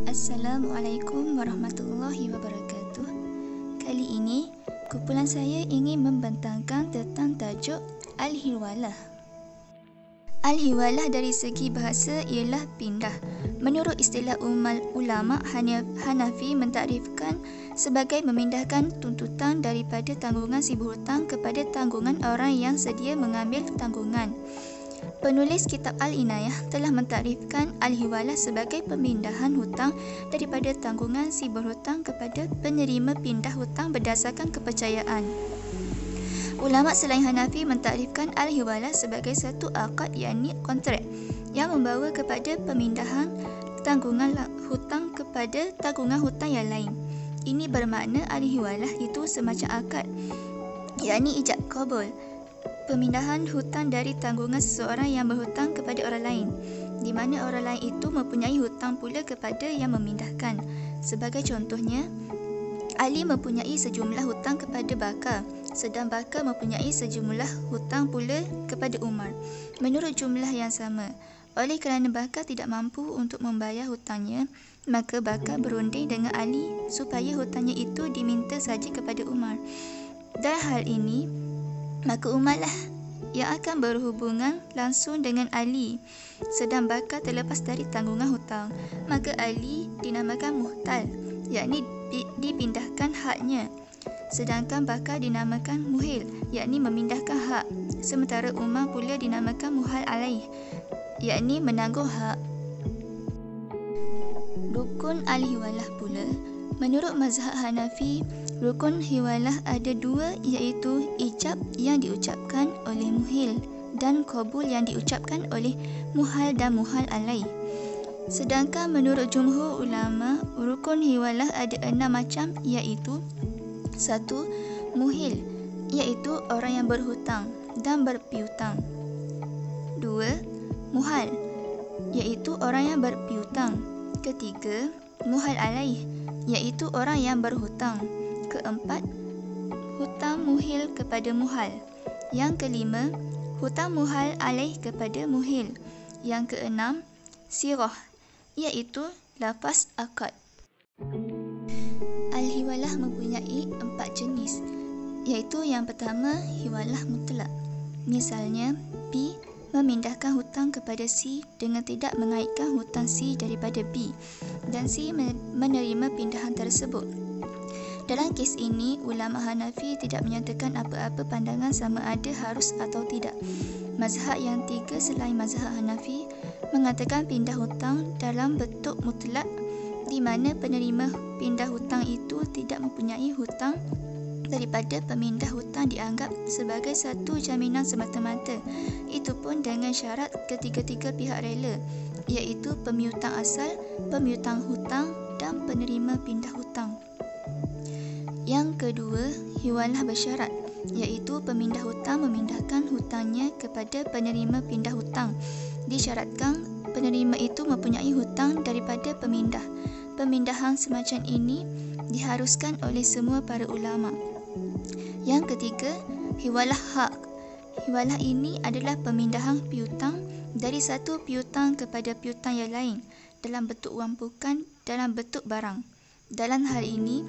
Assalamualaikum warahmatullahi wabarakatuh. Kali ini, kumpulan saya ingin membentangkan tentang tajuk Al-Hiwalah. Al-Hiwalah dari segi bahasa ialah pindah. Menurut istilah ulama Hanafi mentakrifkan sebagai memindahkan tuntutan daripada tanggungan si berhutang kepada tanggungan orang yang sedia mengambil tanggungan. Penulis kitab Al-Inayah telah mentakrifkan Al-Hiwalah sebagai pemindahan hutang daripada tanggungan si berhutang kepada penerima pindah hutang berdasarkan kepercayaan. Ulama selain Hanafi mentakrifkan Al-Hiwalah sebagai satu akad yakni kontrak yang membawa kepada pemindahan tanggungan hutang kepada tanggungan hutang yang lain. Ini bermakna Al-Hiwalah itu semacam akad yakni ijab qabul, pemindahan hutang dari tanggungan seseorang yang berhutang kepada orang lain, di mana orang lain itu mempunyai hutang pula kepada yang memindahkan. Sebagai contohnya, Ali mempunyai sejumlah hutang kepada Bakar, sedang Bakar mempunyai sejumlah hutang pula kepada Umar menurut jumlah yang sama. Oleh kerana Bakar tidak mampu untuk membayar hutangnya, maka Bakar berunding dengan Ali supaya hutangnya itu diminta saja kepada Umar. Dalam hal ini, maka Umar lah yang akan berhubungan langsung dengan Ali, sedang Bakar terlepas dari tanggungan hutang. Maka Ali dinamakan muhtal, yakni dipindahkan haknya, sedangkan Bakar dinamakan muhil, yakni memindahkan hak. Sementara Umar pula dinamakan muhal alaih, yakni menangguh hak. Rukun Al-Hiwalah pula, menurut mazhab Hanafi, rukun hiwalah ada dua, iaitu ijab yang diucapkan oleh muhil dan qabul yang diucapkan oleh muhal dan muhal alaih. Sedangkan menurut jumhur ulama, rukun hiwalah ada 6 macam, iaitu 1. Muhil, iaitu orang yang berhutang dan berpiutang. 2. Muhal, iaitu orang yang berpiutang. 3. Muhal alaih, iaitu orang yang berhutang. 4. Hutang muhil kepada muhal. Yang 5. Hutang muhal alaih kepada muhil. Yang 6. Sirah, iaitu lafaz akad. Al-Hiwalah mempunyai 4 jenis, iaitu yang pertama, hiwalah mutlak. Misalnya, B memindahkan hutang kepada C dengan tidak mengaitkan hutang C daripada B, dan C menerima pindahan tersebut. Dalam kes ini, ulama Hanafi tidak menyatakan apa-apa pandangan sama ada harus atau tidak. Mazhab yang 3 selain mazhab Hanafi mengatakan pindah hutang dalam bentuk mutlak, di mana penerima pindah hutang itu tidak mempunyai hutang daripada pemindah hutang dianggap sebagai satu jaminan semata-mata. Itu pun dengan syarat ketiga-tiga pihak rela, iaitu pemiutang asal, pemiutang hutang dan penerima pindah hutang. Yang kedua, hiwalah bersyarat, iaitu pemindah hutang memindahkan hutangnya kepada penerima pindah hutang. Disyaratkan penerima itu mempunyai hutang daripada pemindah. Pemindahan semacam ini diharuskan oleh semua para ulama. Yang ketiga, hiwalah hak. Hiwalah ini adalah pemindahan piutang dari satu piutang kepada piutang yang lain dalam bentuk wang, bukan dalam bentuk barang. Dalam hal ini,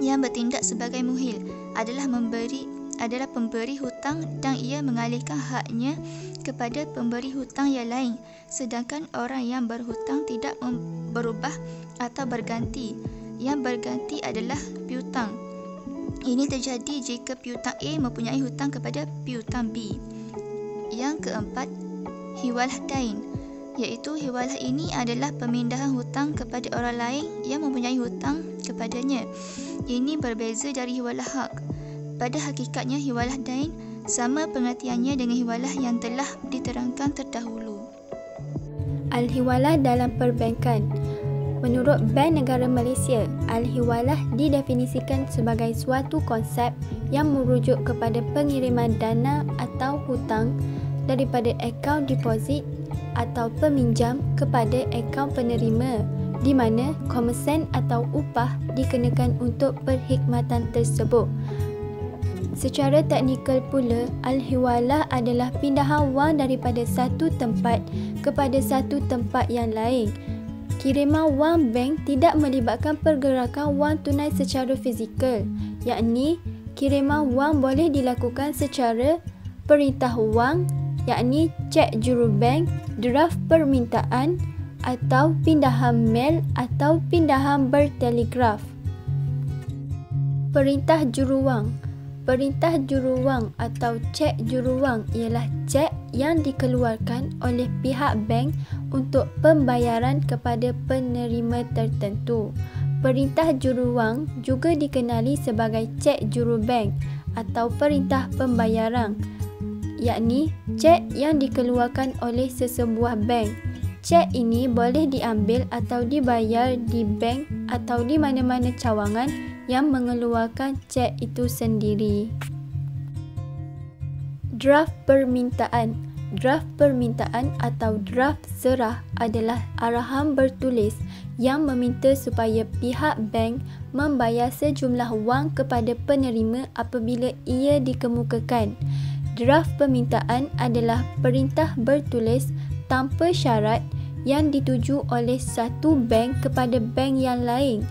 yang bertindak sebagai muhil adalah pemberi hutang dan ia mengalihkan haknya kepada pemberi hutang yang lain, sedangkan orang yang berhutang tidak berubah atau berganti. Yang berganti adalah piutang. Ini terjadi jika piutang A mempunyai hutang kepada piutang B. Yang keempat, hiwalah dain, iaitu hiwalah ini adalah pemindahan hutang kepada orang lain yang mempunyai hutang kepadanya. Ini berbeza dari hiwalah hak. Pada hakikatnya, hiwalah dain sama pengertiannya dengan hiwalah yang telah diterangkan terdahulu. Al-Hiwalah dalam perbankan. Menurut Bank Negara Malaysia, Al-Hiwalah didefinisikan sebagai suatu konsep yang merujuk kepada pengiriman dana atau hutang daripada akaun deposit atau peminjam kepada akaun penerima, di mana komisen atau upah dikenakan untuk perkhidmatan tersebut. Secara teknikal pula, Al-Hiwalah adalah pindahan wang daripada satu tempat kepada satu tempat yang lain. Kiriman wang bank tidak melibatkan pergerakan wang tunai secara fizikal, yakni kiriman wang boleh dilakukan secara perintah wang, yakni cek jurubank, draft permintaan atau pindahan mail atau pindahan bertelegraf. Perintah juruwang. Perintah juruwang atau cek juruwang ialah cek yang dikeluarkan oleh pihak bank untuk pembayaran kepada penerima tertentu. Perintah juruwang juga dikenali sebagai cek jurubank atau perintah pembayaran, yakni cek yang dikeluarkan oleh sesebuah bank. Cek ini boleh diambil atau dibayar di bank atau di mana-mana cawangan yang mengeluarkan cek itu sendiri. Draft permintaan. Draft permintaan atau draft serah adalah arahan bertulis yang meminta supaya pihak bank membayar sejumlah wang kepada penerima apabila ia dikemukakan. Draft permintaan adalah perintah bertulis tanpa syarat yang dituju oleh satu bank kepada bank yang lain.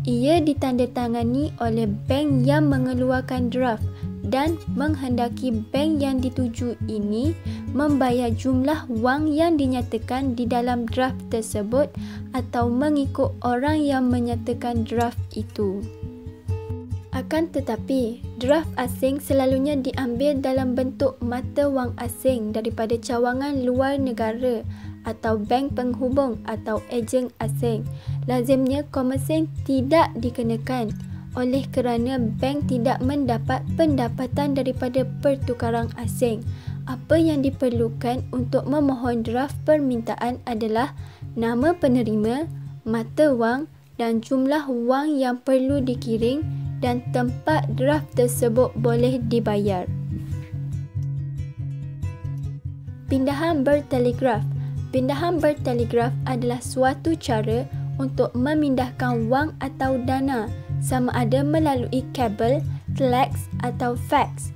Ia ditandatangani oleh bank yang mengeluarkan draft dan menghendaki bank yang dituju ini membayar jumlah wang yang dinyatakan di dalam draft tersebut atau mengikut orang yang menyatakan draft itu. Akan tetapi, draft asing selalunya diambil dalam bentuk mata wang asing daripada cawangan luar negara atau bank penghubung atau ejen asing. Lazimnya komersing tidak dikenakan oleh kerana bank tidak mendapat pendapatan daripada pertukaran asing. Apa yang diperlukan untuk memohon draft permintaan adalah nama penerima, mata wang dan jumlah wang yang perlu dikirim dan tempat draft tersebut boleh dibayar. Pindahan bertelegraf. Pindahan bertelegraf adalah suatu cara untuk memindahkan wang atau dana sama ada melalui kabel, telex atau fax.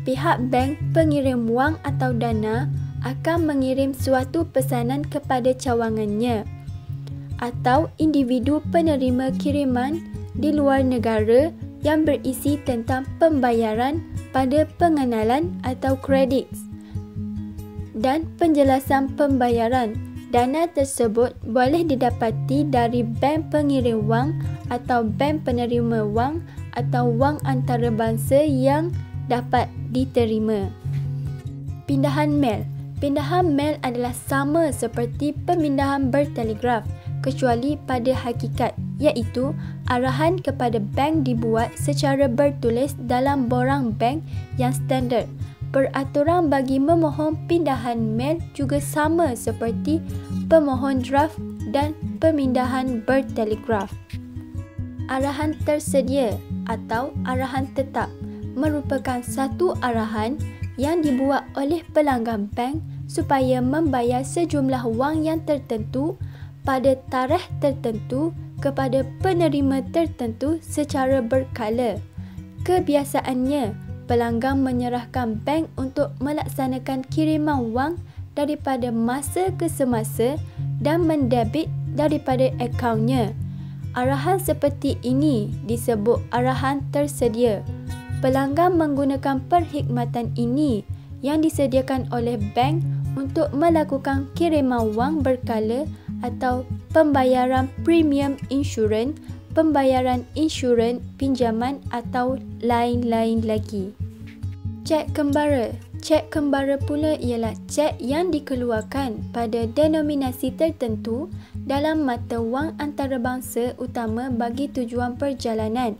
Pihak bank pengirim wang atau dana akan mengirim suatu pesanan kepada cawangannya atau individu penerima kiriman di luar negara yang berisi tentang pembayaran pada pengenalan atau kredit dan penjelasan pembayaran. Dana tersebut boleh didapati dari bank pengirim wang atau bank penerima wang atau wang antarabangsa yang dapat diterima. Pindahan mail. Pindahan mail adalah sama seperti pemindahan bertelegraf kecuali pada hakikat, iaitu arahan kepada bank dibuat secara bertulis dalam borang bank yang standard. Peraturan bagi memohon pindahan mail juga sama seperti pemohon draft dan pemindahan bertelegraf. Arahan tersedia atau arahan tetap merupakan satu arahan yang dibuat oleh pelanggan bank supaya membayar sejumlah wang yang tertentu pada tarikh tertentu kepada penerima tertentu secara berkala. Kebiasaannya, pelanggan menyerahkan bank untuk melaksanakan kiriman wang daripada masa ke semasa dan mendebit daripada akaunnya. Arahan seperti ini disebut arahan tersedia. Pelanggan menggunakan perkhidmatan ini yang disediakan oleh bank untuk melakukan kiriman wang berkala atau pembayaran premium insurans, pembayaran insurans pinjaman atau lain-lain lagi. Cek kembara. Cek kembara pula ialah cek yang dikeluarkan pada denominasi tertentu dalam mata wang antarabangsa utama bagi tujuan perjalanan.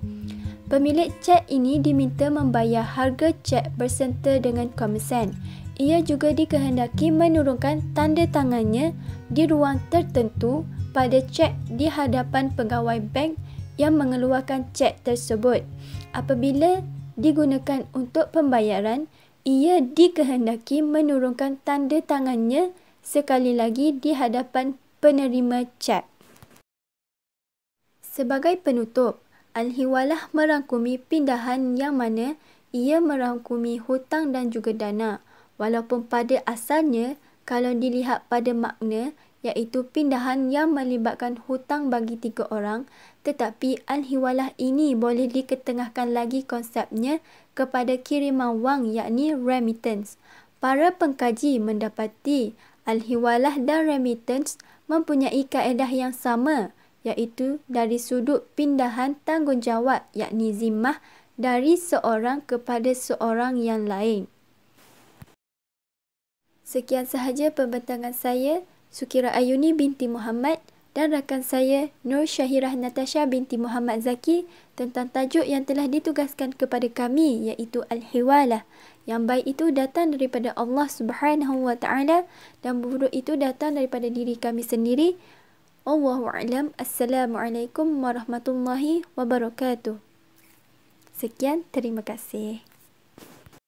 Pemilik cek ini diminta membayar harga cek bersenta dengan komisen. Ia juga dikehendaki menurunkan tanda tangannya di ruang tertentu pada cek di hadapan pegawai bank yang mengeluarkan cek tersebut. Apabila digunakan untuk pembayaran, ia dikehendaki menurunkan tanda tangannya sekali lagi di hadapan penerima cek. Sebagai penutup, Al-Hiwalah merangkumi pindahan yang mana ia merangkumi hutang dan juga dana. Walaupun pada asalnya, kalau dilihat pada makna, iaitu pindahan yang melibatkan hutang bagi 3 orang, tetapi al-hiwalah ini boleh diketengahkan lagi konsepnya kepada kiriman wang yakni remittance. Para pengkaji mendapati al-hiwalah dan remittance mempunyai kaedah yang sama, iaitu dari sudut pindahan tanggungjawab yakni zimmah dari seorang kepada seorang yang lain. Sekian sahaja pembentangan saya, Sukira Ayuni binti Muhammad dan rakan saya Nur Syahirah Natasha binti Muhammad Zaki tentang tajuk yang telah ditugaskan kepada kami iaitu Al-Hiwalah. Yang baik itu datang daripada Allah Subhanahu Wa Taala dan buruk itu datang daripada diri kami sendiri. Wallahu a'lam. Assalamualaikum warahmatullahi wabarakatuh. Sekian, terima kasih.